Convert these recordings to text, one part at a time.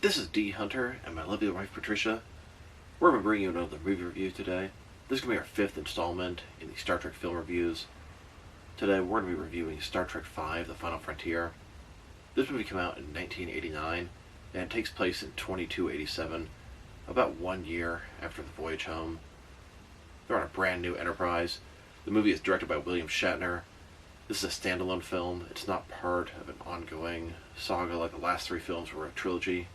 This is dHunter and my lovely wife Patricia. We're going to bring you another movie review today. This is going to be our fifth installment in the Star Trek film reviews. Today we're going to be reviewing Star Trek V, The Final Frontier. This movie came out in 1989 and it takes place in 2287, about 1 year after the voyage home. They're on a brand new Enterprise. The movie is directed by William Shatner. This is a standalone film. It's not part of an ongoing saga like the last three films were a trilogy.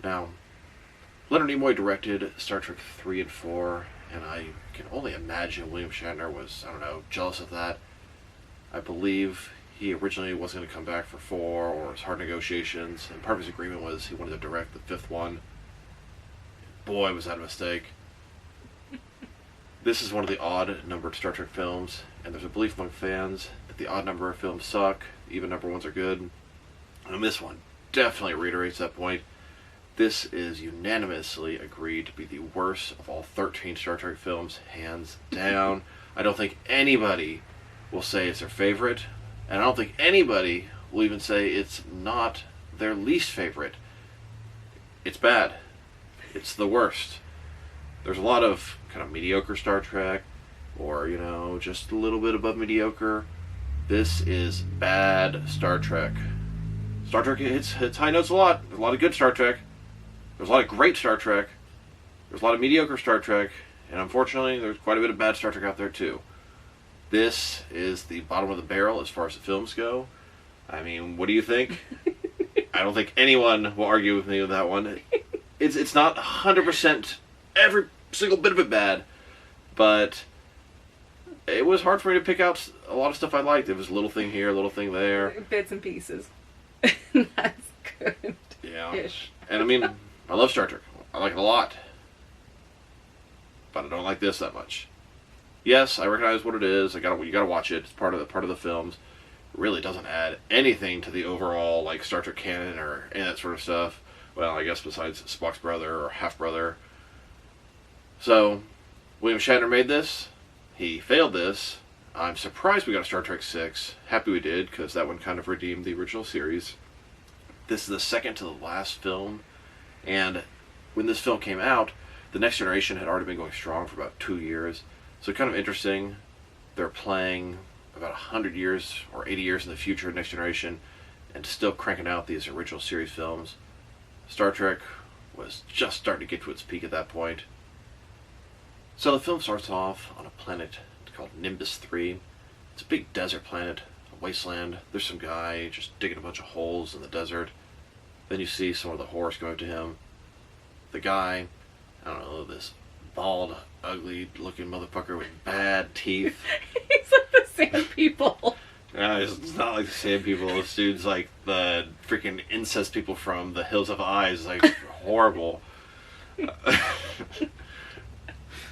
Now, Leonard Nimoy directed Star Trek 3 and 4, and I can only imagine William Shatner was, jealous of that. I believe he originally wasn't going to come back for 4, or it was hard negotiations, and part of his agreement was he wanted to direct the fifth one. Boy, was that a mistake. This is one of the odd-numbered Star Trek films, and there's a belief among fans that the odd number of films suck, even number ones are good. And this one definitely reiterates that point. This is unanimously agreed to be the worst of all 13 Star Trek films, hands down. I don't think anybody will say it's their favorite, and I don't think anybody will even say it's not their least favorite. It's bad. It's the worst. There's a lot of kind of mediocre Star Trek, or, just a little bit above mediocre. This is bad Star Trek. Star Trek hits high notes a lot. There's a lot of good Star Trek. There's a lot of great Star Trek. There's a lot of mediocre Star Trek. And unfortunately, there's quite a bit of bad Star Trek out there too. This is the bottom of the barrel as far as the films go. I mean, what do you think? I don't think anyone will argue with me with that one. It's not 100% every single bit of it bad, but it was hard for me to pick out a lot of stuff I liked. It was a little thing here, a little thing there. Bits and pieces. That's good. Yeah. Ish. And I mean, I love Star Trek. I like it a lot. But I don't like this that much. Yes, I recognize what it is. You gotta watch it. It's part of the films. It really doesn't add anything to the overall Star Trek canon or any of that sort of stuff. Well, I guess besides Spock's brother or half brother. So, William Shatner made this. He failed this. I'm surprised we got a Star Trek 6. Happy we did, because that one kind of redeemed the original series. This is the second to the last film, and when this film came out, The Next Generation had already been going strong for about 2 years. So kind of interesting. They're playing about 100 years or 80 years in the future of Next Generation, and still cranking out these original series films. Star Trek was just starting to get to its peak at that point. So the film starts off on a planet called Nimbus 3. It's a big desert planet, a wasteland. There's some guy just digging a bunch of holes in the desert. Then you see some of the horse going up to him. The guy, this bald, ugly looking motherfucker with bad teeth. He's like the same people. No, it's not like the same people. This dude's like the freaking incest people from The Hills of Eyes. Horrible.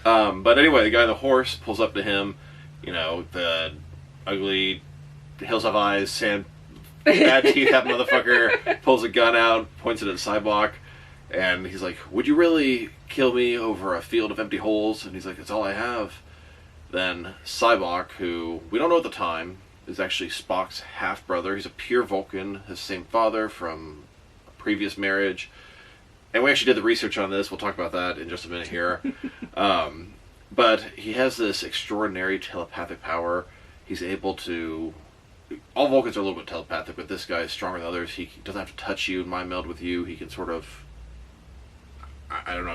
But anyway, the guy on the horse pulls up to him. The ugly Hills of Eyes, bad teeth, that motherfucker pulls a gun out, points it at Sybok, and he's like, "Would you really kill me over a field of empty holes?" And he's like, "That's all I have." Then Sybok, who we don't know at the time, is actually Spock's half-brother. He's a pure Vulcan, his same father from a previous marriage. And we actually did the research on this. We'll talk about that in just a minute here. But he has this extraordinary telepathic power. He's able to... All Vulcans are a little bit telepathic, but this guy is stronger than others. He doesn't have to touch you and mind meld with you. He can sort of,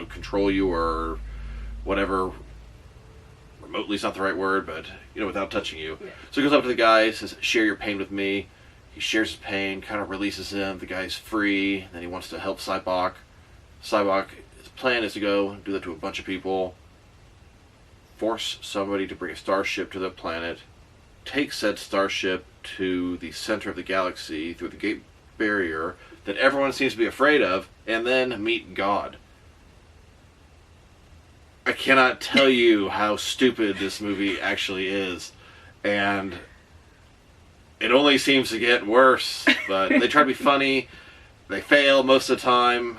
control you or whatever. Remotely is not the right word, but, without touching you. Yeah. So he goes up to the guy, says, "Share your pain with me." He shares his pain, kind of releases him. The guy's free. Then he wants to help Sybok. Sybok, his plan is to go do that to a bunch of people, force somebody to bring a starship to the planet, take said starship to the center of the galaxy through the gate barrier that everyone seems to be afraid of, and then meet God. I cannot tell you how stupid this movie actually is, and it only seems to get worse. But they try to be funny, they fail most of the time.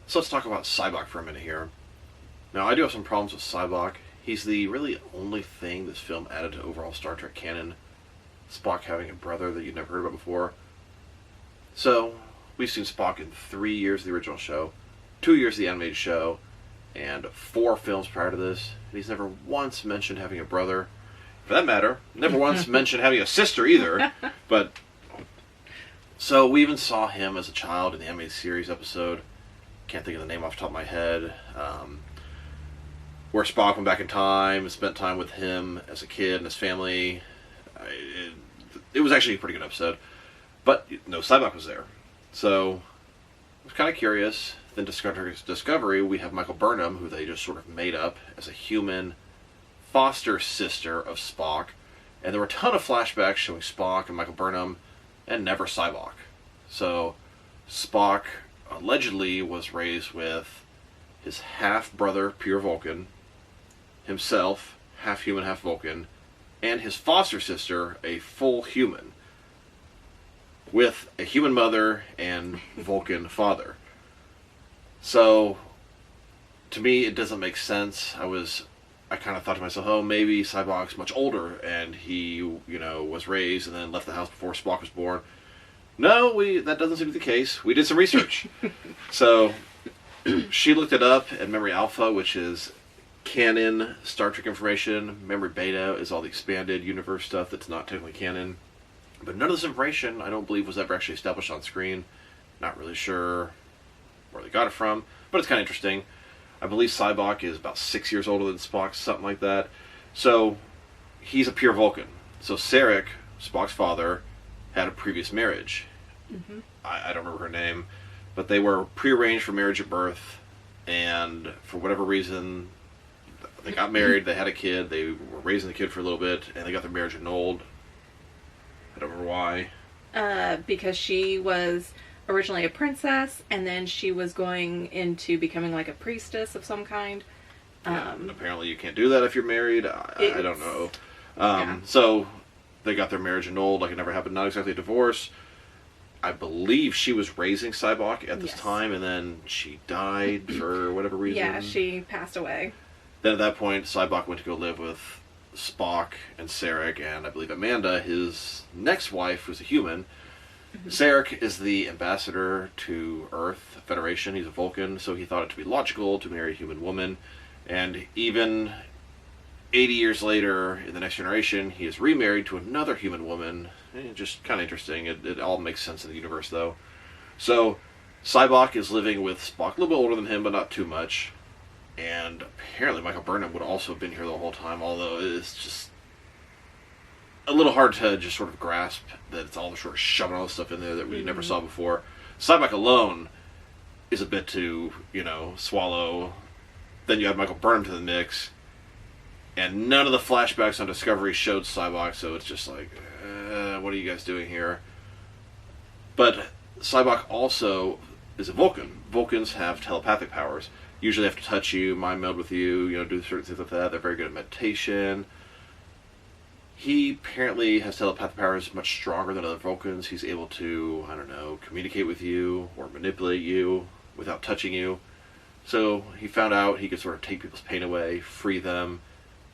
So let's talk about Sybok for a minute here. Now, I do have some problems with Sybok. He's the really only thing this film added to overall Star Trek canon. Spock having a brother that you'd never heard about before. So, we've seen Spock in 3 years of the original show, 2 years of the animated show, and 4 films prior to this. And he's never once mentioned having a brother. For that matter, never once mentioned having a sister either. But, so we even saw him as a child in the animated series episode. Can't think of the name off the top of my head. Where Spock went back in time, spent time with him as a kid and his family. It was actually a pretty good episode. But no, Sybok was there. So, I was kind of curious. Then Discovery, we have Michael Burnham, who they just sort of made up as a human foster sister of Spock. And there were a ton of flashbacks showing Spock and Michael Burnham, and never Sybok. So, Spock allegedly was raised with his half-brother, pure Vulcan, himself, half human, half Vulcan, and his foster sister, a full human, with a human mother and Vulcan father. So, to me, it doesn't make sense. I kind of thought to myself, oh, maybe Sybok's much older, and he, was raised and then left the house before Spock was born. No, that doesn't seem to be the case. We did some research. So, she looked it up at Memory Alpha, which is canon Star Trek information. Memory Beta is all the expanded universe stuff that's not technically canon. But none of this information, I don't believe, was ever actually established on screen. Not really sure where they got it from, but it's kind of interesting. I believe Sybok is about 6 years older than Spock, something like that. So, he's a pure Vulcan. So Sarek, Spock's father, had a previous marriage. Mm-hmm. I don't remember her name, but they were prearranged for marriage at birth, and for whatever reason, they got married, they had a kid, they were raising the kid for a little bit, and they got their marriage annulled. I don't remember why. Because she was originally a princess, and then she was going into becoming like a priestess of some kind. And apparently you can't do that if you're married. I don't know. So they got their marriage annulled like it never happened. Not exactly a divorce. I believe she was raising Sybok at this time, and then she died for whatever reason. Yeah, she passed away. Then at that point, Sybok went to go live with Spock and Sarek, and I believe Amanda, his next wife, was a human. Mm-hmm. Sarek is the ambassador to Earth Federation. He's a Vulcan, so he thought it to be logical to marry a human woman. And even 80 years later, in the next generation, he is remarried to another human woman. Just kind of interesting. It all makes sense in the universe, though. So, Sybok is living with Spock, a little bit older than him, but not too much. And apparently Michael Burnham would also have been here the whole time, although it's just a little hard to just sort of grasp that it's all sort of shoving all this stuff in there that we never saw before. Sybok alone is a bit to, swallow. Then you add Michael Burnham to the mix, and none of the flashbacks on Discovery showed Sybok, so it's just like, what are you guys doing here? But Sybok also is a Vulcan. Vulcans have telepathic powers. Usually have to touch you, mind meld with you, do certain things like that. They're very good at meditation. He apparently has telepathic powers much stronger than other Vulcans. He's able to, communicate with you or manipulate you without touching you. So he found out he could sort of take people's pain away, free them.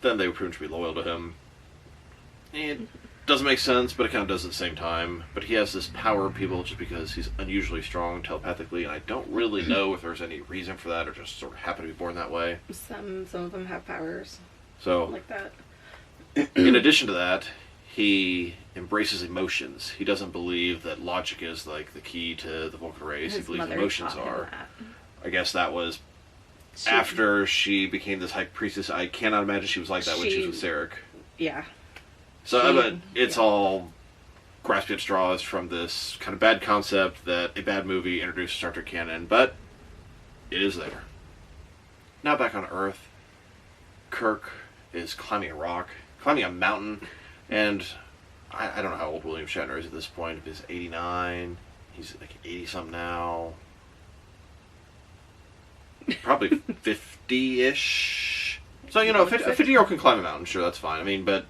Then they would pretty much be loyal to him. It doesn't make sense, but it kind of does at the same time. But he has this power of people just because he's unusually strong telepathically, and I don't really know if there's any reason for that or just sort of happen to be born that way. Some of them have powers like that. In addition to that, he embraces emotions. He doesn't believe that logic is like the key to the Vulcan race. He believes emotions are. I guess that was after she became this high priestess. I cannot imagine she was like that when she was with Sarek. Yeah. So, but it's all grasping at straws from this kind of bad concept that a bad movie introduced Star Trek canon, but it is there. Now back on Earth, Kirk is climbing a mountain, and I don't know how old William Shatner is at this point. If he's 89, he's like 80-something now. Probably 50-ish. So, a 50-year-old can climb a mountain, sure, that's fine. I mean, but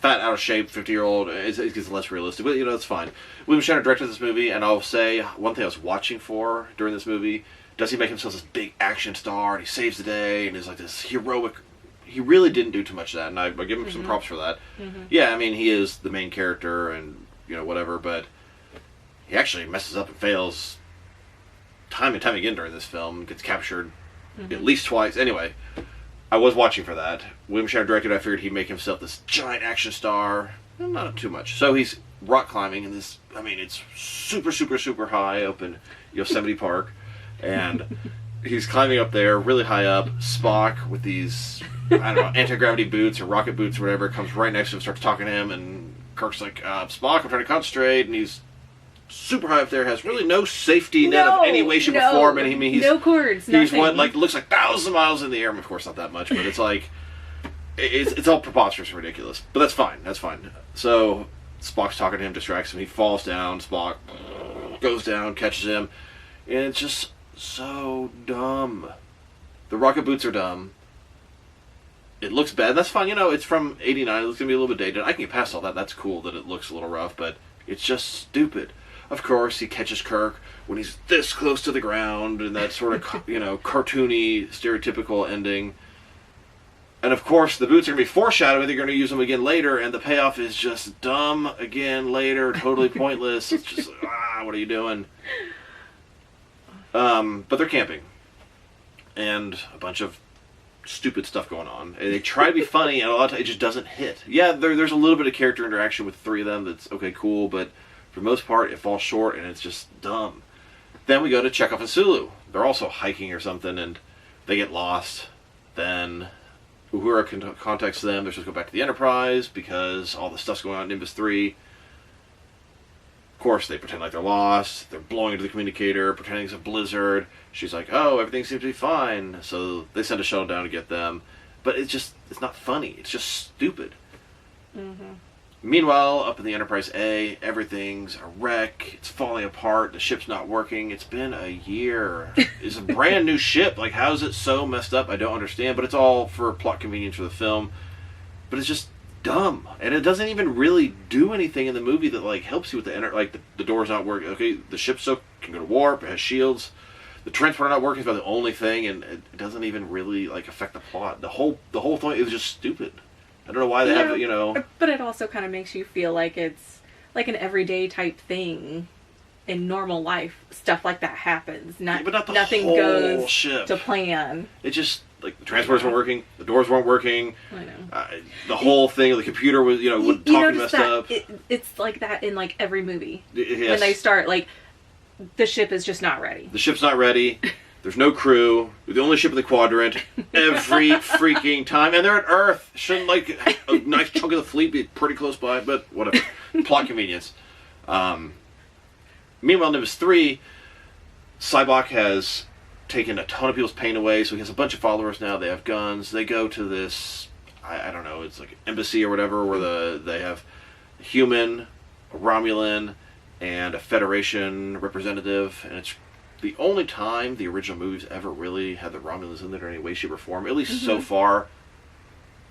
fat, out of shape 50-year-old, it gets less realistic, but it's fine. William Shatner directed this movie, and I'll say one thing I was watching for during this movie: does he make himself this big action star and he saves the day and is like this heroic he really didn't do too much of that, and I give him some props for that. Yeah, I mean, he is the main character, and whatever, but he actually messes up and fails time and time again during this film. Gets captured at least twice. Anyway, I was watching for that. William Shatner directed. I figured he'd make himself this giant action star. Well, not too much. So he's rock climbing in this. I mean, it's super, super, super high up in Yosemite Park, and he's climbing up there, really high up. Spock with these, I don't know, anti-gravity boots or rocket boots or whatever, comes right next to him, starts talking to him, and Kirk's like, Spock, I'm trying to concentrate, and he's super high up there, has really no safety net of any way, shape, or form, and he's no cords, he's nothing. looks like thousands of miles in the air. Of course, not that much, but it's like it's all preposterous and ridiculous. But that's fine. That's fine. So Spock's talking to him, distracts him. He falls down. Spock goes down, catches him, and it's just so dumb. The rocket boots are dumb. It looks bad. That's fine. It's from '89. It looks gonna be a little bit dated. I can get past all that. That's cool that it looks a little rough, but it's just stupid. Of course, he catches Kirk when he's this close to the ground, and that sort of, cartoony, stereotypical ending. And of course, the boots are going to be foreshadowing they're going to use them again later, and the payoff is just dumb again later, totally pointless. It's just, what are you doing? But they're camping. And a bunch of stupid stuff going on. And they try to be funny, and a lot of times it just doesn't hit. Yeah, there's a little bit of character interaction with three of them that's, okay, cool, but for the most part, it falls short, and it's just dumb. Then we go to Chekhov and Sulu. They're also hiking or something, and they get lost. Then Uhura contacts them. They're supposed to go back to the Enterprise because all the stuff's going on in Nimbus 3. Of course, they pretend like they're lost. They're blowing into the communicator, pretending it's a blizzard. She's like, oh, everything seems to be fine. So they send a shuttle down to get them. But it's not funny. It's just stupid. Meanwhile, up in the Enterprise A, everything's a wreck. It's falling apart. The ship's not working. It's been a year. It's a brand new ship. Like, how is it so messed up? I don't understand. But it's all for plot convenience for the film. But it's just dumb. And it doesn't even really do anything in the movie that, helps you with the door's not working. Okay, the ship still can go to warp. It has shields. The transporter not working is about the only thing. And it doesn't even really, affect the plot. The whole thing is just stupid. I don't know why they have it, But it also kind of makes you feel like it's like an everyday type thing in normal life. Stuff like that happens. But not the nothing whole goes ship to plan. It just, the transporters weren't working, the doors weren't working. I know. The whole thing, the computer was, talking messed up. It's like that in, every movie. Yes. When they start, the ship is just not ready. The ship's not ready. There's no crew. We're the only ship in the quadrant. Every freaking time. And they're at Earth. Shouldn't, a nice chunk of the fleet be pretty close by? But whatever. Plot convenience. Meanwhile, Nimbus 3, Sybok has taken a ton of people's pain away, so he has a bunch of followers now. They have guns. They go to this, I don't know, it's like an embassy or whatever, where they have a human, a Romulan, and a Federation representative, and it's the only time the original movies ever really had the Romulans in there in any way, shape, or form, at least so far.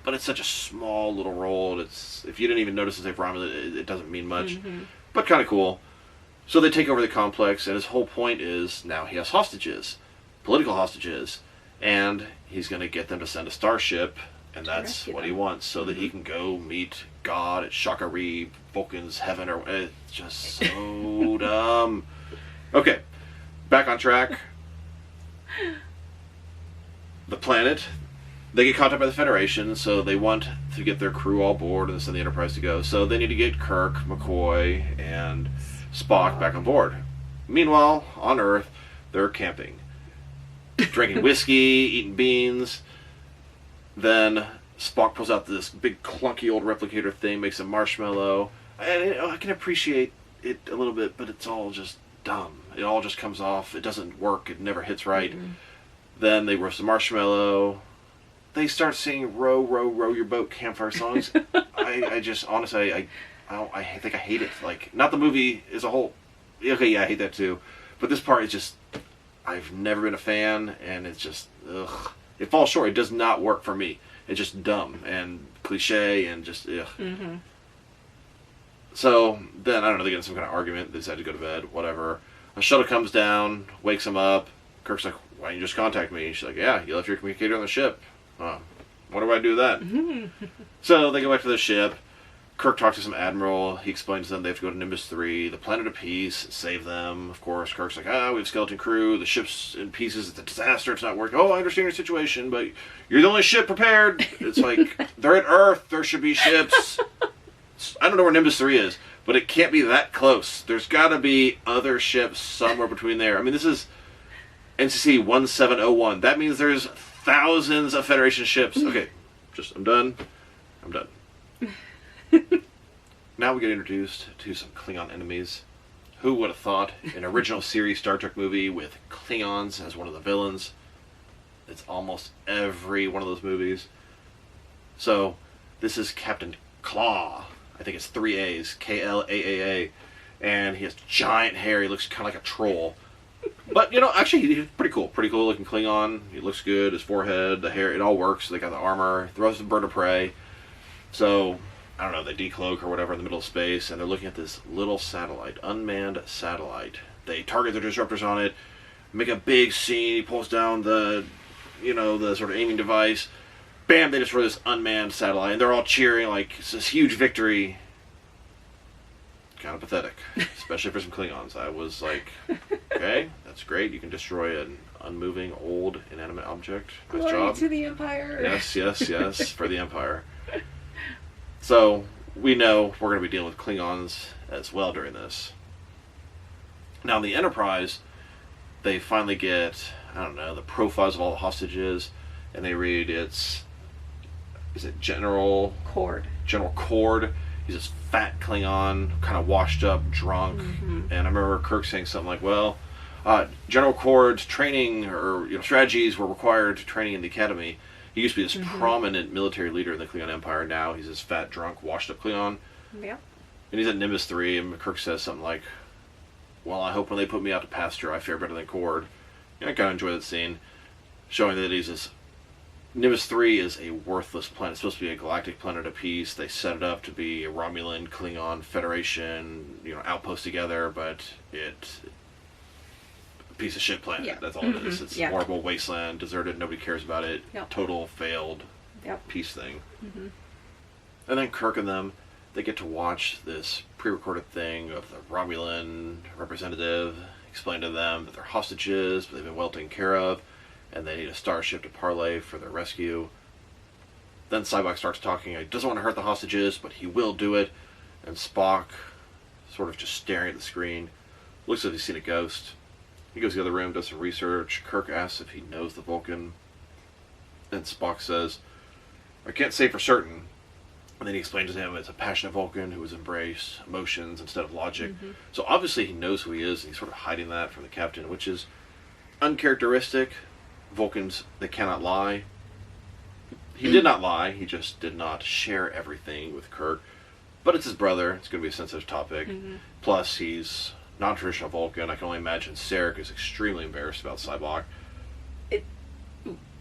But it's such a small little role. It's, if you didn't even notice the name Romulan, it doesn't mean much. But kind of cool. So they take over the complex, and his whole point is now he has hostages, political hostages, and he's going to get them to send a starship, and that's what he wants, so that he can go meet God at Sha Ka Ree, Vulcan's heaven, or it's just so dumb. Okay. Back on track. The planet. They get caught up by the Federation, so they want to get their crew all aboard and send the Enterprise to go. So they need to get Kirk, McCoy, and Spock back on board. Meanwhile, on Earth, they're camping. Drinking whiskey, eating beans. Then Spock pulls out this big clunky old replicator thing, makes a marshmallow. And I can appreciate it a little bit, but it's all just dumb. It all just comes off. It doesn't work. It never hits right. Then they roast a marshmallow. They start singing "Row, row, row your boat" campfire songs. I just honestly, I think I hate it. Not the movie as a whole. Okay, yeah, I hate that too. But this part is just, I've never been a fan, and it's just, ugh. It falls short. It does not work for me. It's just dumb and cliche and just, ugh. So then, I don't know, they get in some kind of argument. They decide to go to bed, whatever. A shuttle comes down, wakes him up. Kirk's like, why didn't you just contact me? She's like, yeah, you left your communicator on the ship. Oh, What do I do with that? So they go back to the ship. Kirk talks to some admiral. He explains to them they have to go to Nimbus 3, the planet of peace, save them. Of course, Kirk's like, we have skeleton crew. The ship's in pieces. It's a disaster. It's not working. Oh, I understand your situation, but you're the only ship prepared. It's like, they're at Earth. There should be ships. I don't know where Nimbus 3 is, but it can't be that close. There's got to be other ships somewhere between there. I mean, this is NCC 1701. That means there's thousands of Federation ships. Okay, I'm done. Now we get introduced to some Klingon enemies. Who would have thought an original series Star Trek movie with Klingons as one of the villains? It's almost every one of those movies. So, this is Captain Claw. I think it's 3 A's. Klaaa. And he has giant hair. He looks kind of like a troll. But, actually, he's pretty cool. Pretty cool looking Klingon. He looks good. His forehead, the hair, it all works. They got the armor. Throws the bird of prey. So, I don't know, they decloak or whatever in the middle of space, and they're looking at this little satellite, unmanned satellite. They target their disruptors on it, make a big scene. He pulls down the sort of aiming device. Bam, they destroy this unmanned satellite, and they're all cheering like it's this huge victory. Kind of pathetic, especially for some Klingons. I was like, okay, that's great. You can destroy an unmoving, old, inanimate object. Nice Glory job. To the Empire. Yes, for the Empire. So, we know we're going to be dealing with Klingons as well during this. Now, in the Enterprise, they finally get, the profiles of all the hostages, and they read is it General Cord. General Cord. He's this fat Klingon, kind of washed up, drunk, and I remember Kirk saying something like, well, General Cord's training or strategies were required to training in the Academy. He used to be this prominent military leader in the Klingon Empire. Now he's this fat, drunk, washed-up Klingon. Yeah. And he's at Nimbus 3, and Kirk says something like, well, I hope when they put me out to pasture, I fare better than Cord. I kind of enjoy that scene, showing that he's this... Nimbus 3 is a worthless planet. It's supposed to be a galactic planet of peace. They set it up to be a Romulan, Klingon, Federation, outpost together, but it's a piece of shit planet. Yeah. That's all it is. It's a horrible wasteland, deserted, nobody cares about it. Yep. Total failed peace thing. And then Kirk and them, they get to watch this pre-recorded thing of the Romulan representative explain to them that they're hostages, but they've been well taken care of, and they need a starship to parlay for their rescue. Then Sybok starts talking. He doesn't want to hurt the hostages, but he will do it. And Spock, sort of just staring at the screen, looks as if he's seen a ghost. He goes to the other room, does some research. Kirk asks if he knows the Vulcan. And Spock says, I can't say for certain. And then he explains to him it's a passionate Vulcan who has embraced emotions instead of logic. So obviously he knows who he is, and he's sort of hiding that from the captain, which is uncharacteristic. Vulcans, they cannot lie. He did not lie, he just did not share everything with Kirk. But it's his brother, it's going to be a sensitive topic. Plus, he's non-traditional Vulcan. I can only imagine Sarek is extremely embarrassed about Sybok.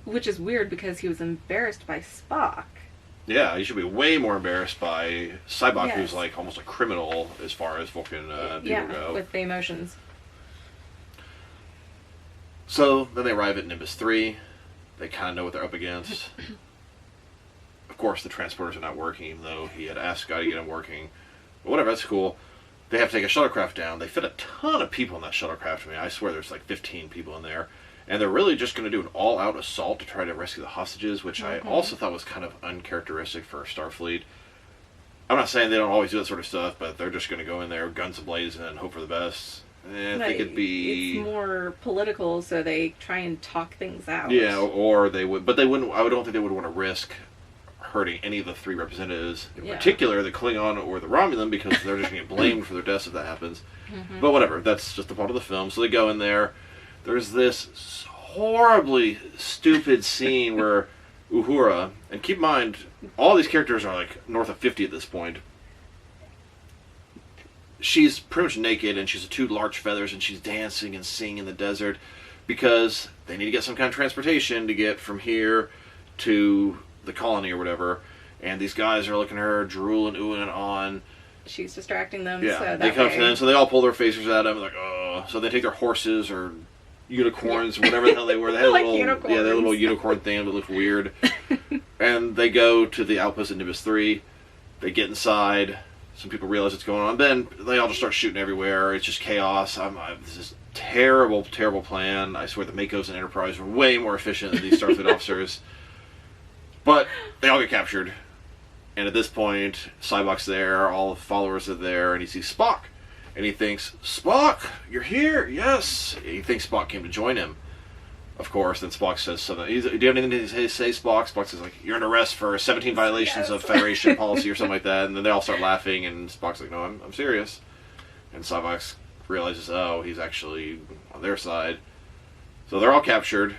Which is weird because he was embarrassed by Spock. Yeah, he should be way more embarrassed by Sybok, who's like almost a criminal as far as Vulcan people go. With the emotions. So, then they arrive at Nimbus 3. They kind of know what they're up against. Of course, the transporters are not working, even though he had asked Scotty to get them working. But whatever, that's cool. They have to take a shuttlecraft down. They fit a ton of people in that shuttlecraft. I mean, I swear there's like 15 people in there. And they're really just going to do an all-out assault to try to rescue the hostages, which I also thought was kind of uncharacteristic for Starfleet. I'm not saying they don't always do that sort of stuff, but they're just going to go in there, guns a-blazing, and hope for the best. I think it'd be... It's more political, so they try and talk things out. Yeah, or they would... But they wouldn't... I don't think they would want to risk hurting any of the three representatives, in particular the Klingon or the Romulan, because they're just going to get blamed for their deaths if that happens. But whatever, that's just a part of the film. So they go in there. There's this horribly stupid scene where Uhura... And keep in mind, all these characters are like north of 50 at this point. She's pretty much naked, and she's two large feathers, and she's dancing and singing in the desert because they need to get some kind of transportation to get from here to the colony or whatever. And these guys are looking at her, drooling, oohing, and on. She's distracting them. Yeah, so they come to them, so they all pull their faces at them, like, oh. So they take their horses or unicorns, whatever the hell they were. They had like little, unicorns. yeah, their little unicorn thing that looked weird. And they go to the outpost at Nimbus 3. They get inside. Some people realize what's going on. Then they all just start shooting everywhere. It's just chaos. This is terrible, terrible plan. I swear the Makos and Enterprise were way more efficient than these Starfleet officers. But they all get captured. And at this point, Sybok's there. All the followers are there. And he sees Spock. And he thinks, Spock, you're here. Yes. He thinks Spock came to join him. Of course, then Spock says something. Do you have anything to say, Spock? Spock says, like, you're under arrest for 17 violations of Federation policy or something like that. And then they all start laughing, and Spock's like, no, I'm serious. And Sybok realizes, oh, he's actually on their side. So they're all captured.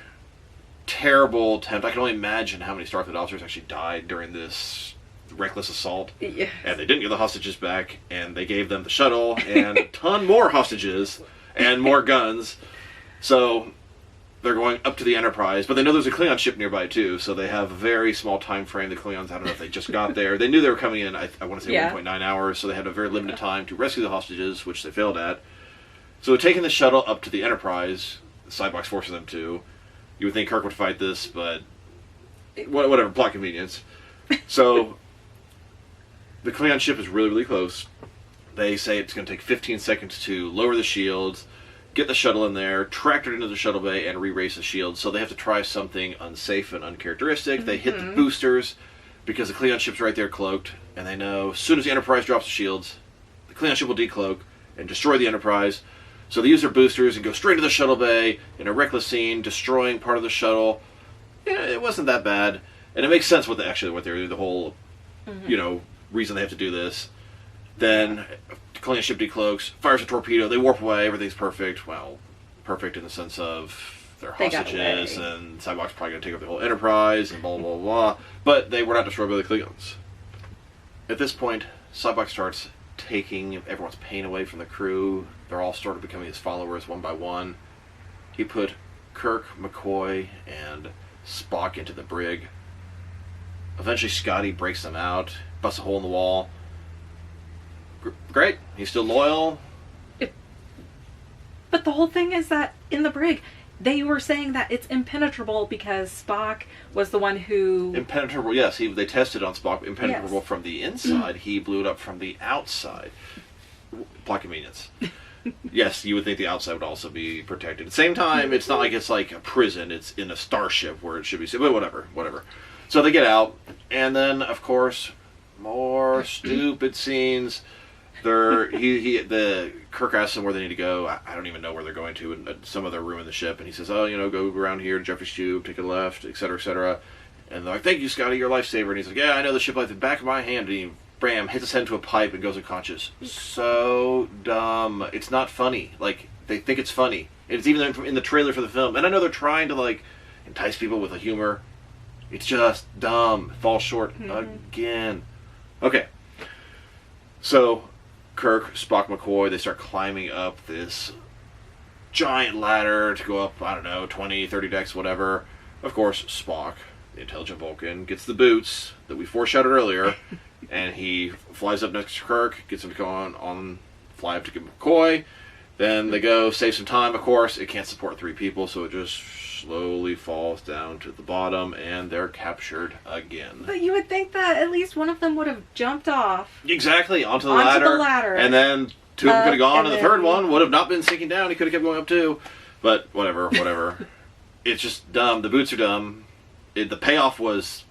Terrible attempt. I can only imagine how many Starfleet officers actually died during this reckless assault. Yes. And they didn't get the hostages back, and they gave them the shuttle and a ton more hostages and more guns. So they're going up to the Enterprise, but they know there's a Klingon ship nearby too, so they have a very small time frame. The Klingons, I don't know if they just got there. They knew they were coming in, I want to say 1.9 hours, so they had a very limited time to rescue the hostages, which they failed at. So they're taking the shuttle up to the Enterprise. Sybok's forcing them to. You would think Kirk would fight this, but whatever, plot convenience. So the Klingon ship is really, really close. They say it's going to take 15 seconds to lower the shields, get the shuttle in there, tractor it into the shuttle bay, and re-race the shield. So they have to try something unsafe and uncharacteristic. Mm-hmm. They hit the boosters because the Klingon ship's right there cloaked, and they know as soon as the Enterprise drops the shields, the Klingon ship will decloak and destroy the Enterprise. So they use their boosters and go straight to the shuttle bay in a reckless scene, destroying part of the shuttle. Yeah, it wasn't that bad, and it makes sense what they're the whole, reason they have to do this. Then the Klingon ship decloaks, fires a torpedo, they warp away, everything's perfect. Well, perfect in the sense of they're hostages, and Sybok's probably going to take over the whole Enterprise, and blah, blah, blah. But they were not destroyed by the Klingons. At this point, Sybok starts taking everyone's pain away from the crew. They're all started becoming his followers one by one. He put Kirk, McCoy, and Spock into the brig. Eventually Scotty breaks them out, busts a hole in the wall. Great. He's still loyal. But the whole thing is that in the brig, they were saying that it's impenetrable because Spock was the one who... Impenetrable, yes. They tested on Spock. Impenetrable from the inside. He blew it up from the outside. Plot convenience. Yes, you would think the outside would also be protected. At the same time, it's not like it's like a prison. It's in a starship where it should be... But whatever. So they get out, and then, of course, more stupid scenes. The Kirk asks them where they need to go. I don't even know where they're going to, in some other room in the ship. And he says, go around here to Jeffrey's Tube, take a left, etc., etc. And they're like, thank you, Scotty, you're a lifesaver. And he's like, yeah, I know the ship like the back of my hand. And he, bam, hits his head into a pipe and goes unconscious. So dumb. It's not funny. Like, they think it's funny. It's even in the trailer for the film. And I know they're trying to, like, entice people with a humor. It's just dumb. It falls short again. Okay. So Kirk, Spock, McCoy, they start climbing up this giant ladder to go up, 20, 30 decks, whatever. Of course, Spock, the intelligent Vulcan, gets the boots that we foreshadowed earlier, and he flies up next to Kirk, gets him to go on fly up to McCoy. Then they go, save some time, of course. It can't support 3 people, so it just slowly falls down to the bottom, and they're captured again. But you would think that at least one of them would have jumped off. Exactly, onto the ladder. And then 2 of them could have gone, and the third one would have not been sinking down. He could have kept going up too. But whatever. It's just dumb. The boots are dumb. The payoff was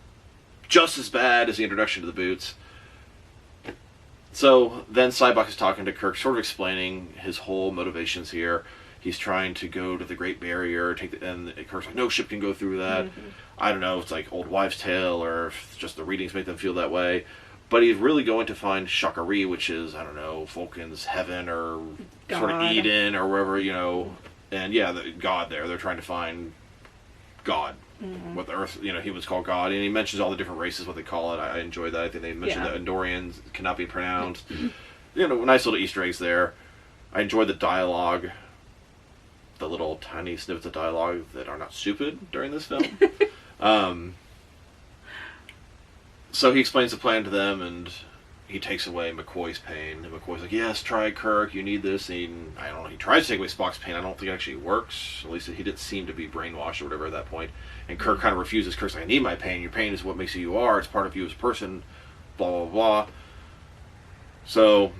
just as bad as the introduction to the boots. So then Sybok is talking to Kirk, sort of explaining his whole motivations here. He's trying to go to the Great Barrier, and Kirk's like, no ship can go through that. Mm-hmm. I don't know if it's like old wives' tale or if just the readings make them feel that way. But he's really going to find Sha Ka Ree, which is, Vulcan's heaven or God. Sort of Eden or wherever, And yeah, the God there. They're trying to find God. Mm-hmm. What the Earth, he was called God. And he mentions all the different races, what they call it. I enjoy that. I think they mentioned that Andorians cannot be pronounced. Nice little Easter eggs there. I enjoy the dialogue. The little tiny snippets of dialogue that are not stupid during this film. So he explains the plan to them, and he takes away McCoy's pain, and McCoy's like, yes, try Kirk, you need this, and I don't know, he tries to take away Spock's pain, I don't think it actually works, at least he didn't seem to be brainwashed or whatever at that point, and Kirk kind of refuses. Kirk's like, I need my pain, your pain is what makes you are, it's part of you as a person, blah, blah, blah. So,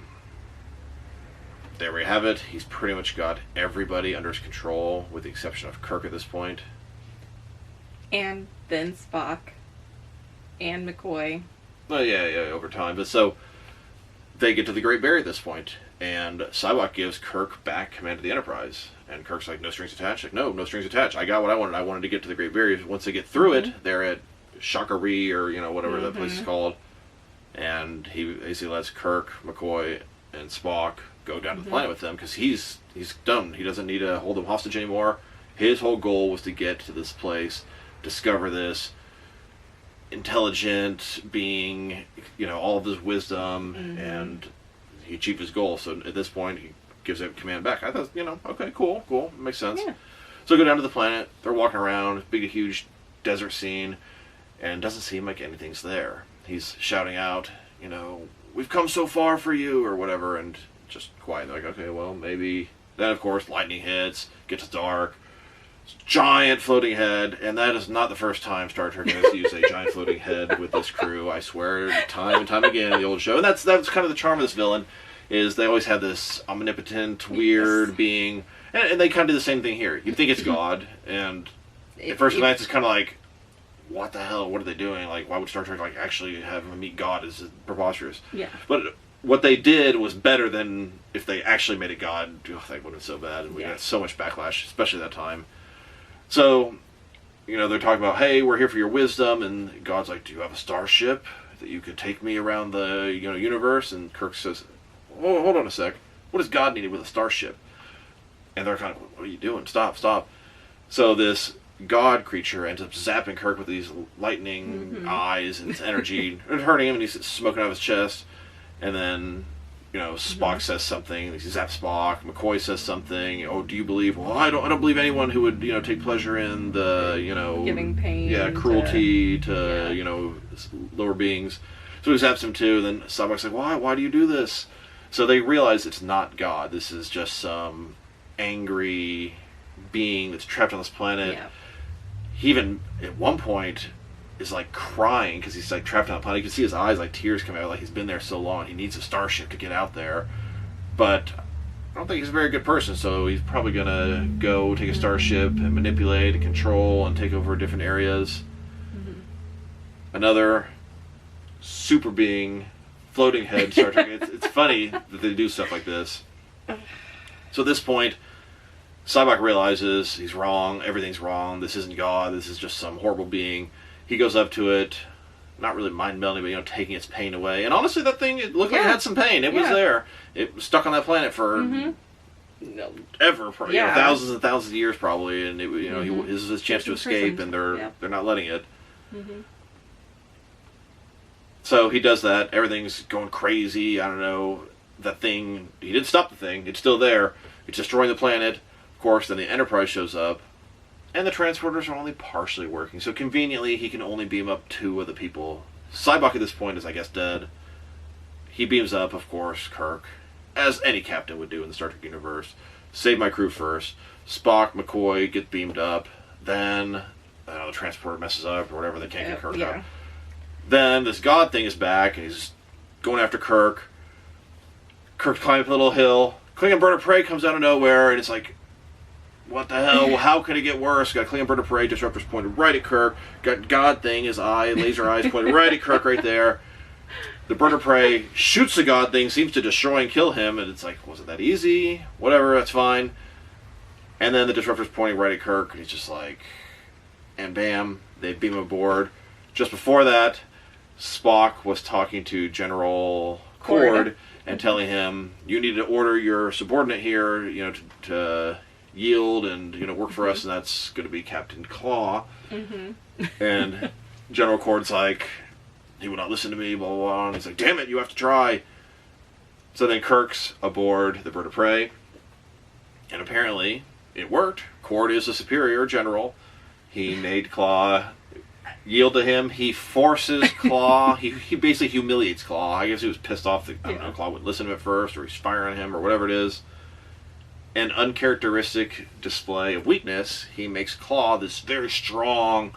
there we have it, he's pretty much got everybody under his control, with the exception of Kirk at this point. And then Spock. And McCoy. Well, yeah, over time. But so, they get to the Great Barrier at this point, and Sybok gives Kirk back command of the Enterprise. And Kirk's like, no strings attached? Like, no strings attached. I got what I wanted. I wanted to get to the Great Barrier. Once they get through it, they're at Sha Ka Ree, or, whatever that place is called. And he basically lets Kirk, McCoy, and Spock go down to the planet with them, because he's done. He doesn't need to hold them hostage anymore. His whole goal was to get to this place, discover this intelligent being, all of his wisdom, and he achieved his goal. So at this point, he gives that command back. I thought, okay, cool, makes sense. Yeah. So go down to the planet. They're walking around, big, huge desert scene, and it doesn't seem like anything's there. He's shouting out, we've come so far for you, or whatever, and just quiet. They're like, okay, well, maybe. Then, of course, lightning hits, gets dark. Giant floating head, and that is not the first time Star Trek has used a giant floating head with this crew. I swear, time and time again in the old show. And that's kind of the charm of this villain, is they always have this omnipotent, weird being, and they kind of do the same thing here. You think it's God, and at first glance it's kind of like, what the hell? What are they doing? Like, why would Star Trek actually have him meet God? Is preposterous. Yeah. But what they did was better than if they actually made it God. Oh, that would have been so bad, and we got so much backlash, especially that time. So, they're talking about, hey, we're here for your wisdom, and God's like, do you have a starship that you could take me around the, universe? And Kirk says, oh, hold on a sec. What does God need with a starship? And they're kind of, what are you doing? Stop. So this God creature ends up zapping Kirk with these lightning eyes and energy, and hurting him, and he's smoking out of his chest. And then, Spock says something. He zaps Spock. McCoy says something. Oh, do you believe? Well, I don't believe anyone who would, take pleasure in the, giving pain. Yeah, cruelty to lower beings. So he zaps him too. Then Sybok's like, why do you do this? So they realize it's not God. This is just some angry being that's trapped on this planet. Yeah. He even, at one point, is like crying because he's like trapped on the planet. You can see his eyes, like tears coming out, like he's been there so long. He needs a starship to get out there. But I don't think he's a very good person, so he's probably gonna go take a starship and manipulate and control and take over different areas. Another super being, floating head Star Trek. It's funny that they do stuff like this. So at this point, Sybok realizes he's wrong, everything's wrong, this isn't God, this is just some horrible being. He goes up to it, not really mind-melding, but, taking its pain away. And honestly, that thing, it looked like it had some pain. It was there. It was stuck on that planet for ever, thousands and thousands of years probably, and, this is his chance to escape, and they're not letting it. So he does that, everything's going crazy, I don't know, that thing, he didn't stop the thing, it's still there, it's destroying the planet. Of course, then the Enterprise shows up, and the transporters are only partially working, so conveniently he can only beam up 2 of the people. Sybok at this point is, I guess, dead. He beams up, of course, Kirk, as any captain would do in the Star Trek universe. Save my crew first. Spock, McCoy get beamed up. Then, the transporter messes up or whatever, they can't get Kirk up. Then this God thing is back, and he's going after Kirk. Kirk's climbing up a little hill. Klingon bird of prey comes out of nowhere, and it's like, what the hell? Well, how could it get worse? Got Klingon bird of prey, disruptors pointed right at Kirk. Got God thing, his eye, laser eyes pointed right at Kirk right there. The bird of prey shoots the God thing, seems to destroy and kill him, and it's like, was it that easy? Whatever, that's fine. And then the disruptor's pointing right at Kirk, and he's just like, and bam, they beam him aboard. Just before that, Spock was talking to General Cord and telling him, you need to order your subordinate here, to yield and work for us, and that's going to be Captain Claw. And General Cord's like, he would not listen to me, blah, blah, blah. And he's like, damn it, you have to try. So then Kirk's aboard the bird of prey, and apparently it worked. Cord is a superior general. He made Claw yield to him. He forces Claw. he basically humiliates Claw. I guess he was pissed off that, I don't know, Claw wouldn't listen to him at first, or he's firing on him, or whatever it is. An uncharacteristic display of weakness, he makes Claw, this very strong,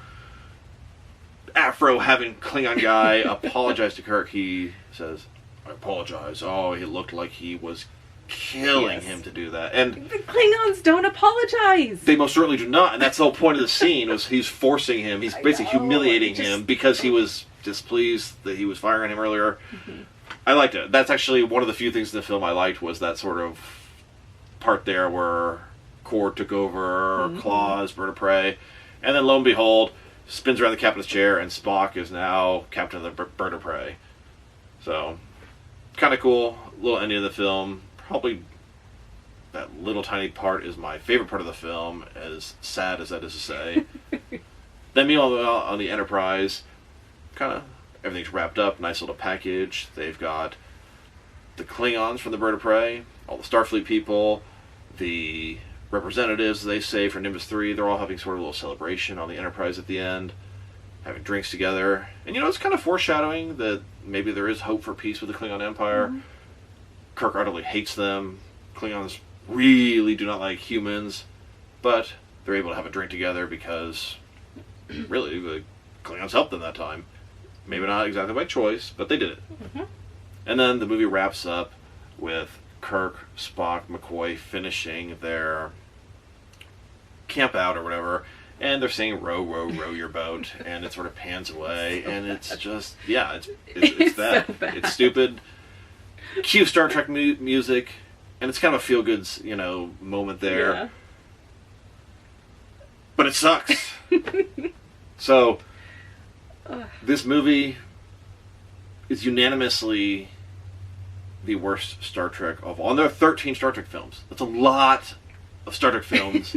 afro-having Klingon guy, apologize to Kirk. He says, I apologize. Oh, he looked like he was killing him to do that. And the Klingons don't apologize. They most certainly do not, and that's the whole point of the scene, was he's forcing him. He's basically humiliating him because he was displeased that he was firing him earlier. Mm-hmm. I liked it. That's actually one of the few things in the film I liked, was that sort of part there where Cord took over, Claw's bird of prey, and then lo and behold, spins around the captain's chair, and Spock is now captain of the bird of prey. So, kind of cool. Little ending of the film. Probably that little tiny part is my favorite part of the film, as sad as that is to say. Then meanwhile, on the Enterprise, kind of everything's wrapped up, nice little package. They've got the Klingons from the bird of prey, all the Starfleet people, the representatives, they say, for Nimbus 3, they're all having sort of a little celebration on the Enterprise at the end, having drinks together. And, it's kind of foreshadowing that maybe there is hope for peace with the Klingon Empire. Mm-hmm. Kirk utterly hates them. Klingons really do not like humans, but they're able to have a drink together because, really, the Klingons helped them that time. Maybe not exactly by choice, but they did it. Mm-hmm. And then the movie wraps up with Kirk, Spock, McCoy finishing their camp out or whatever, and they're saying row, row, row your boat, and it sort of pans away, so and it's just, it's that. So it's stupid. Cue Star Trek music, and it's kind of a feel-good, moment there. Yeah. But it sucks. So, this movie is unanimously the worst Star Trek of all. And there are 13 Star Trek films. That's a lot of Star Trek films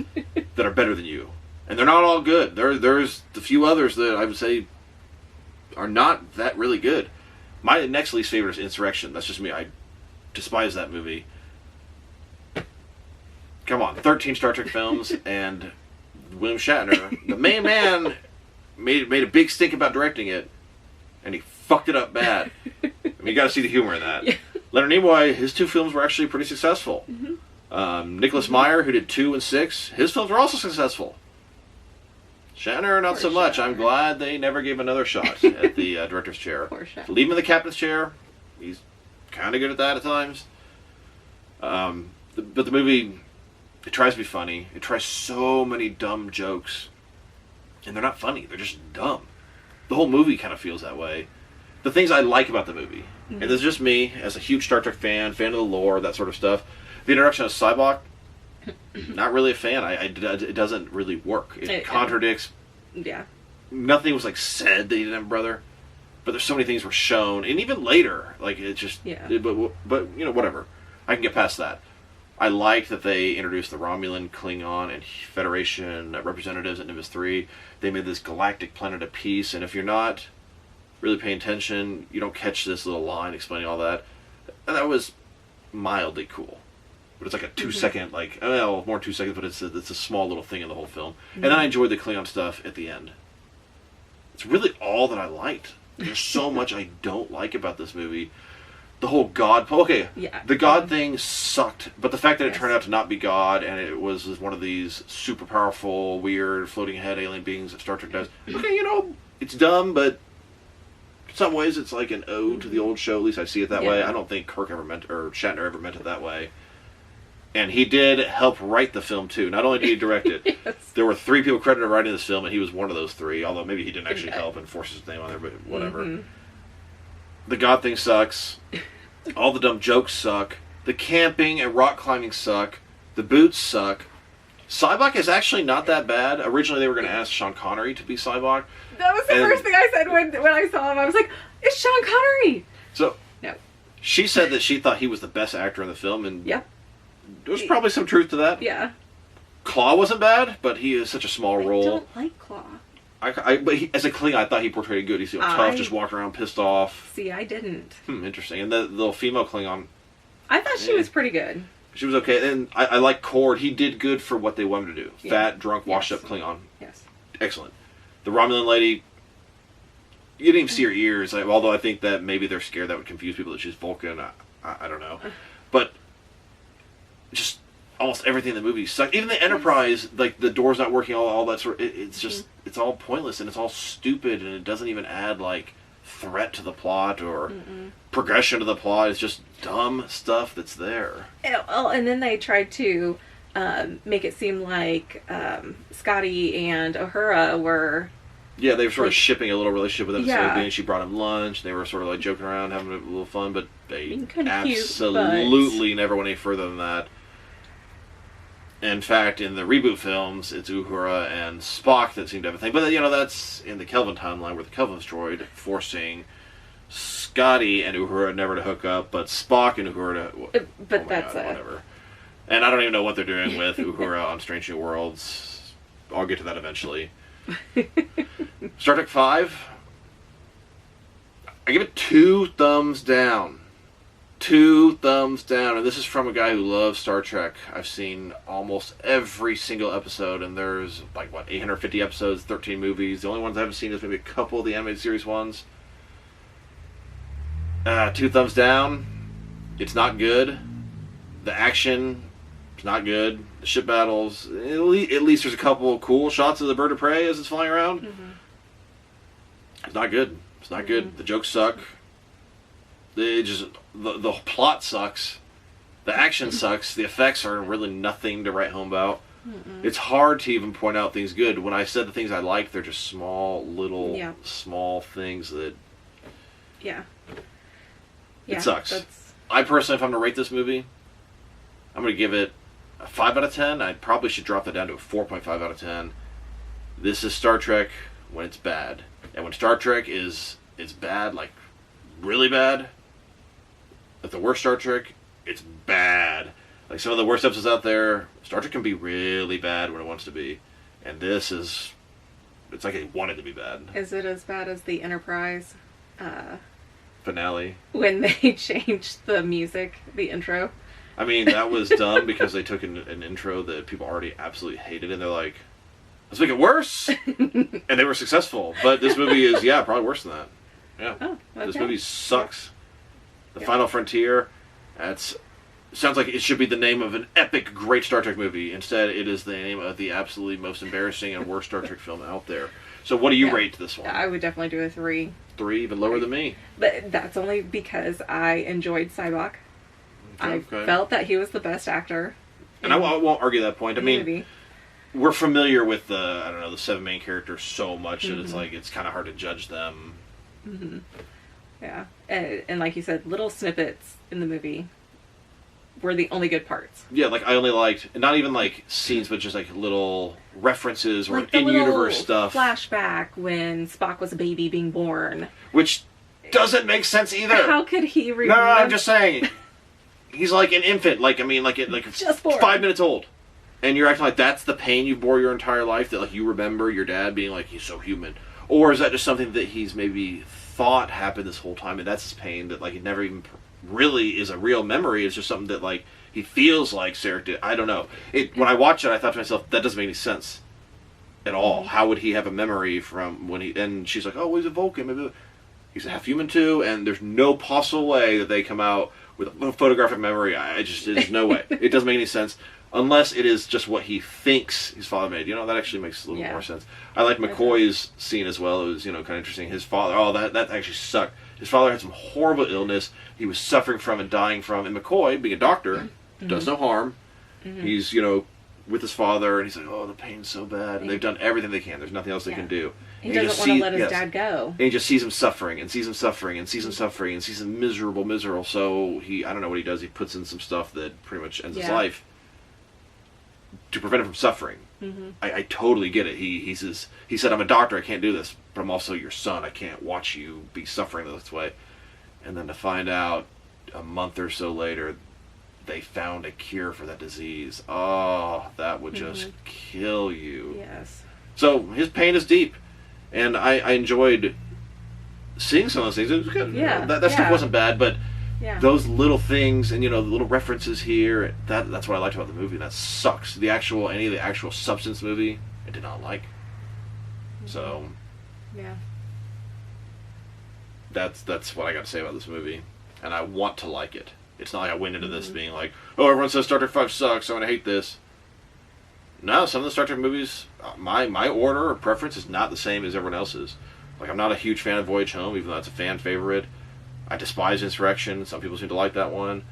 that are better than you. And they're not all good. There's the few others that I would say are not that really good. My next least favorite is Insurrection. That's just me. I despise that movie. Come on, 13 Star Trek films, and William Shatner, the main man, made a big stink about directing it, and he fucked it up bad. I mean, you got to see the humor in that. Yeah. Leonard Nimoy, his 2 films were actually pretty successful. Mm-hmm. Nicholas Meyer, who did 2 and 6, his films were also successful. Shatner, not so much. I'm glad they never gave another shot at the director's chair. Leave him in the captain's chair. He's kind of good at that at times. But the movie, it tries to be funny. It tries so many dumb jokes. And they're not funny. They're just dumb. The whole movie kind of feels that way. The things I like about the movie, and this is just me, as a huge Star Trek fan of the lore, that sort of stuff. The introduction of Sybok, not really a fan. It doesn't really work. It contradicts. Yeah. Nothing was said that he didn't have a brother, but there's so many things were shown, and even later, it just. Yeah. But whatever. I can get past that. I like that they introduced the Romulan, Klingon, and Federation representatives at Nimbus 3. They made this galactic planet of peace, and if you're not really paying attention, you don't catch this little line explaining all that. And that was mildly cool. But it's a 2-second, more than 2 seconds, but it's a small little thing in the whole film. Mm-hmm. And then I enjoyed the Klingon stuff at the end. It's really all that I liked. There's so much I don't like about this movie. The whole God... Okay, the God thing sucked, but the fact that it turned out to not be God, and it was one of these super powerful, weird, floating head alien beings that Star Trek does. Okay, it's dumb, but in some ways it's like an ode to the old show. At least I see it that way. I don't think Kirk ever meant, or Shatner ever meant it that way. And he did help write the film, too. Not only did he direct it, there were 3 people credited writing this film, and he was one of those 3, although maybe he didn't actually help and force his name on there, but whatever. Mm-hmm. The God thing sucks. All the dumb jokes suck. The camping and rock climbing suck. The boots suck. Sybok is actually not that bad. Originally, they were going to ask Sean Connery to be Sybok. That was the first thing I said when I saw him. I was like, it's Sean Connery! So, no. She said that she thought he was the best actor in the film, and there's probably some truth to that. Yeah. Claw wasn't bad, but he is such a small role. I don't like Claw. But as a Klingon, I thought he portrayed it good. He's tough, just walking around pissed off. See, I didn't. Interesting. And the little female Klingon, I thought she was pretty good. She was okay. And I like Cord. He did good for what they wanted to do. Yeah. Fat, drunk, washed up Klingon. Yes. Excellent. The Romulan lady, You didn't even see her ears. Like, although I think that maybe they're scared that would confuse people that she's Vulcan. I don't know. But just almost everything in the movie sucked. Even the Enterprise, like the door's not working, all that sort. It's just it's all pointless and it's all stupid and it doesn't even add like threat to the plot or progression to the plot. It's just dumb stuff that's there. And then they tried to make it seem like Scotty and Uhura were... Yeah, they were sort of shipping a little relationship with him. Yeah. She brought him lunch. They were sort of like joking around, having a little fun, but they absolutely never went any further than that. In fact, in the reboot films, it's Uhura and Spock that seem to have a thing. But, that's in the Kelvin timeline where the Kelvin's droid forcing Scotty and Uhura never to hook up, but Spock and Uhura to... But that's whatever. And I don't even know what they're doing with Uhura on Strange New Worlds. I'll get to that eventually. Star Trek V, I give it 2 thumbs down. 2 thumbs down. And this is from a guy who loves Star Trek. I've seen almost every single episode, and there's 850 episodes, 13 movies. The only ones I haven't seen is maybe a couple of the animated series ones. 2 thumbs down. It's not good. The action is not good. The ship battles, at least there's a couple of cool shots of the bird of prey as it's flying around. It's not good. It's not good. The jokes suck. The plot sucks. The action sucks. The effects are really nothing to write home about. It's hard to even point out things good. When I said the things I liked, they're just small things that... Yeah. It sucks. I personally, if I'm going to rate this movie, I'm going to give it a 5 out of 10. I probably should drop that down to a 4.5 out of 10. This is Star Trek when it's bad. And when Star Trek is bad, like really bad, like the worst Star Trek, it's bad. Like some of the worst episodes out there, Star Trek can be really bad when it wants to be. And this is, it's like it wanted to be bad. Is it as bad as the Enterprise finale? When they changed the music, the intro? I mean, that was dumb because they took an intro that people already absolutely hated, and they're like, let's make it worse! And they were successful. But this movie is, probably worse than that. Yeah. Oh, okay. This movie sucks. The Final Frontier, sounds like it should be the name of an epic, great Star Trek movie. Instead, it is the name of the absolutely most embarrassing and worst Star Trek film out there. So what do you rate this one? I would definitely do a 3. 3, even lower than me. But that's only because I enjoyed Sybok. I felt that he was the best actor. And I won't argue that point. I mean, we're familiar with the 7 main characters so much that it's like, it's kind of hard to judge them. Yeah. And like you said, little snippets in the movie were the only good parts. Yeah, like I only liked, not even like scenes, but just like little references or like in-universe stuff. Flashback when Spock was a baby being born. Which doesn't make sense either. How could he remember? No, I'm just saying. He's like an infant, like 5 minutes old. And you're acting like that's the pain you bore your entire life, that like you remember your dad being like, he's so human. Or is that just something that he's maybe thought happened this whole time, and that's his pain, that like it never even really is a real memory. It's just something that like he feels like Sarek did. I don't know. When I watched it, I thought to myself, that doesn't make any sense at all. How would he have a memory from when he... And she's like, oh, he's a Vulcan. Maybe he's a half human too, and there's no possible way that they come out with a photographic memory. There's no way. It doesn't make any sense. Unless it is just what he thinks his father made. That actually makes a little more sense. I like McCoy's scene as well. It was, kind of interesting. His father, that actually sucked. His father had some horrible illness he was suffering from and dying from. And McCoy, being a doctor, does no harm. He's, with his father, and he's like, oh, the pain's so bad. And they've done everything they can. There's nothing else they can do. He doesn't want to let his dad go. And he just sees him suffering, and sees him suffering, and sees him suffering, and sees him miserable. So I don't know what he does. He puts in some stuff that pretty much ends his life to prevent him from suffering. I totally get it. He said, I'm a doctor, I can't do this, but I'm also your son. I can't watch you be suffering this way. And then to find out a month or so later, they found a cure for that disease. Oh, that would just kill you. Yes. So his pain is deep, and I enjoyed seeing some of those things. It was good. Yeah. That stuff wasn't bad, but those little things and the little references here, that's what I liked about the movie. That sucks. Any of the actual substance movie, I did not like. So That's what I got to say about this movie, and I want to like it. It's not like I went into this being like, oh, everyone says Star Trek 5 sucks, so I'm going to hate this. No, some of the Star Trek movies, my order or preference is not the same as everyone else's. Like, I'm not a huge fan of Voyage Home, even though that's a fan favorite. I despise Insurrection. Some people seem to like that one.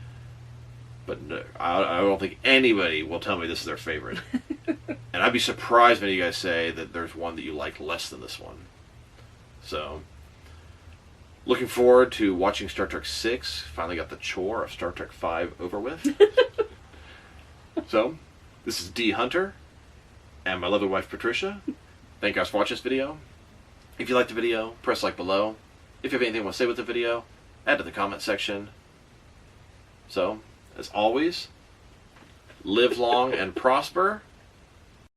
But no, I don't think anybody will tell me this is their favorite. And I'd be surprised when you guys say that there's one that you like less than this one. So, looking forward to watching Star Trek 6. Finally got the chore of Star Trek 5 over with. So, this is dHunter and my lovely wife Patricia. Thank you guys for watching this video. If you liked the video, press like below. If you have anything you want to say with the video, add to the comment section. So, as always, live long and prosper.